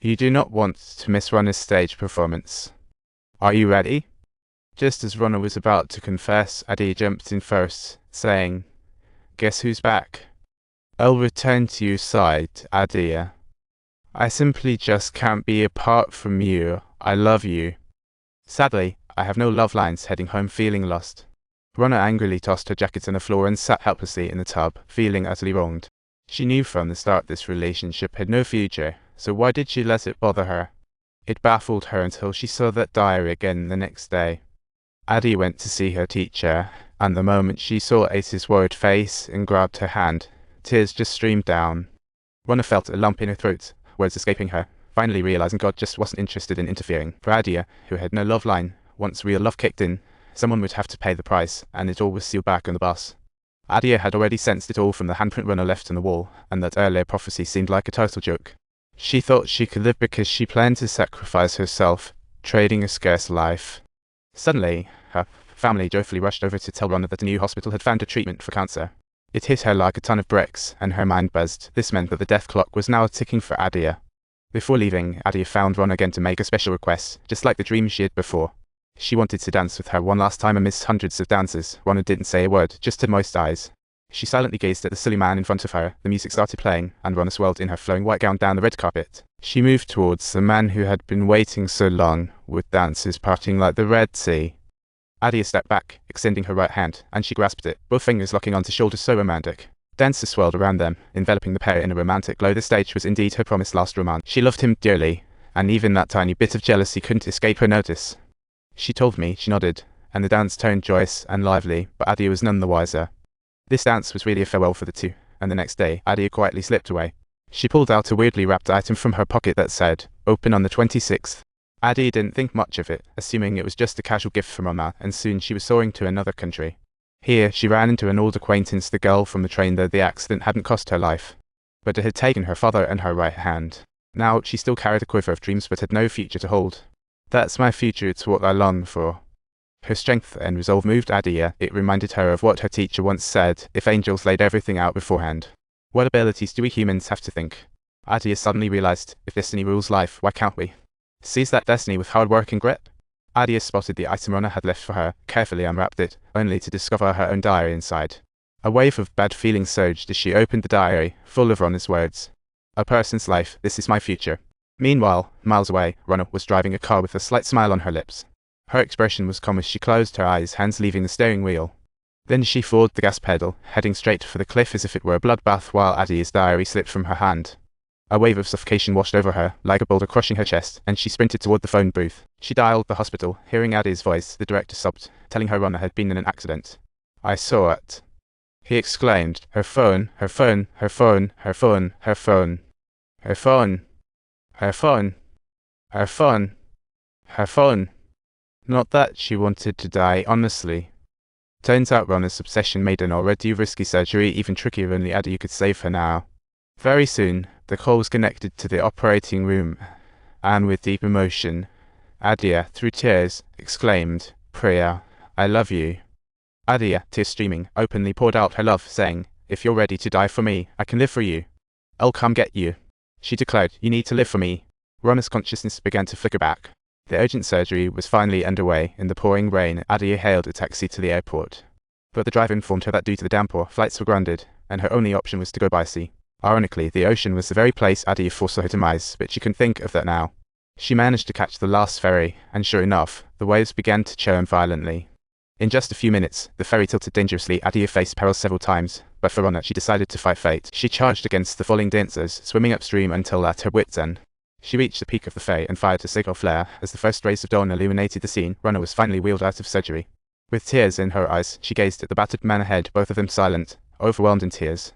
You do not want to miss Runner's stage performance. Are you ready? Just as Runner was about to confess, Adi jumped in first, saying, "Guess who's back? I'll return to your side, Adia. I simply just can't be apart from you. I love you." Sadly, I have no love lines, heading home feeling lost. Runner angrily tossed her jacket on the floor and sat helplessly in the tub, feeling utterly wronged. She knew from the start this relationship had no future, so why did she let it bother her? It baffled her until she saw that diary again the next day. Addie went to see her teacher, and the moment she saw Ace's worried face and grabbed her hand, tears just streamed down. Runner felt a lump in her throat, words escaping her, finally realizing God just wasn't interested in interfering. For Adia, who had no love line, once real love kicked in, someone would have to pay the price, and it all was sealed back on the bus. Adia had already sensed it all from the handprint Runner left on the wall, and that earlier prophecy seemed like a total joke. She thought she could live because she planned to sacrifice herself, trading a scarce life. Suddenly, her family joyfully rushed over to tell Runner that a new hospital had found a treatment for cancer. It hit her like a ton of bricks, and her mind buzzed. This meant that the death clock was now ticking for Adia. Before leaving, Adia found Runner again to make a special request, just like the dream she had before. She wanted to dance with her one last time amidst hundreds of dancers. Runner didn't say a word, just had moist eyes. She silently gazed at the silly man in front of her. The music started playing, and Runner swirled in her flowing white gown down the red carpet. She moved towards the man who had been waiting so long, with dancers parting like the Red Sea. Adia stepped back, extending her right hand, and she grasped it, both fingers locking onto shoulders so romantic. Dancers swirled around them, enveloping the pair in a romantic glow. The stage was indeed her promised last romance. She loved him dearly, and even that tiny bit of jealousy couldn't escape her notice. "She told me," she nodded, and the dance turned joyous and lively, but Adia was none the wiser. This dance was really a farewell for the two, and the next day, Adia quietly slipped away. She pulled out a weirdly wrapped item from her pocket that said, "Open on the 26th. Adia didn't think much of it, assuming it was just a casual gift from Mama, and soon she was soaring to another country. Here, she ran into an old acquaintance, the girl from the train, though the accident hadn't cost her life. But it had taken her father and her right hand. Now, she still carried a quiver of dreams but had no future to hold. "That's my future, it's what I long for." Her strength and resolve moved Adia. It reminded her of what her teacher once said, if angels laid everything out beforehand. What abilities do we humans have to think? Adia suddenly realized, if destiny rules life, why can't we? Seize that destiny with hard work and grit? Adia spotted the item Runner had left for her, carefully unwrapped it, only to discover her own diary inside. A wave of bad feelings surged as she opened the diary, full of Runner's words. "A person's life, this is my future." Meanwhile, miles away, Runner was driving a car with a slight smile on her lips. Her expression was calm as she closed her eyes, hands leaving the steering wheel. Then she floored the gas pedal, heading straight for the cliff as if it were a bloodbath, while Adia's diary slipped from her hand. A wave of suffocation washed over her, like a boulder crushing her chest, and she sprinted toward the phone booth. She dialed the hospital. Hearing Adia's voice, the director sobbed, telling her Runner had been in an accident. "I saw it," he exclaimed. "Her phone, her phone, her phone, her phone, her phone. Her phone. Her phone. Her phone. Her phone." Not that she wanted to die, honestly. Turns out Runner's obsession made an already risky surgery even trickier. Only Adia could save her now. Very soon, the call was connected to the operating room, and with deep emotion, Adia, through tears, exclaimed, "Priya, I love you." Adia, tears streaming, openly poured out her love, saying, "If you're ready to die for me, I can live for you. I'll come get you." She declared, "You need to live for me." Runner's consciousness began to flicker back. The urgent surgery was finally underway. In the pouring rain, Adia hailed a taxi to the airport. But the driver informed her that due to the downpour, flights were grounded, and her only option was to go by sea. Ironically, the ocean was the very place Adia foresaw her demise, but she couldn't think of that now. She managed to catch the last ferry, and sure enough, the waves began to churn violently. In just a few minutes, the ferry tilted dangerously. Adia faced peril several times, but for Runner, she decided to fight fate. She charged against the falling dancers, swimming upstream until at her wit's end. She reached the peak of the ferry and fired a signal flare. As the first rays of dawn illuminated the scene, Runner was finally wheeled out of surgery. With tears in her eyes, she gazed at the battered man ahead, both of them silent, overwhelmed in tears.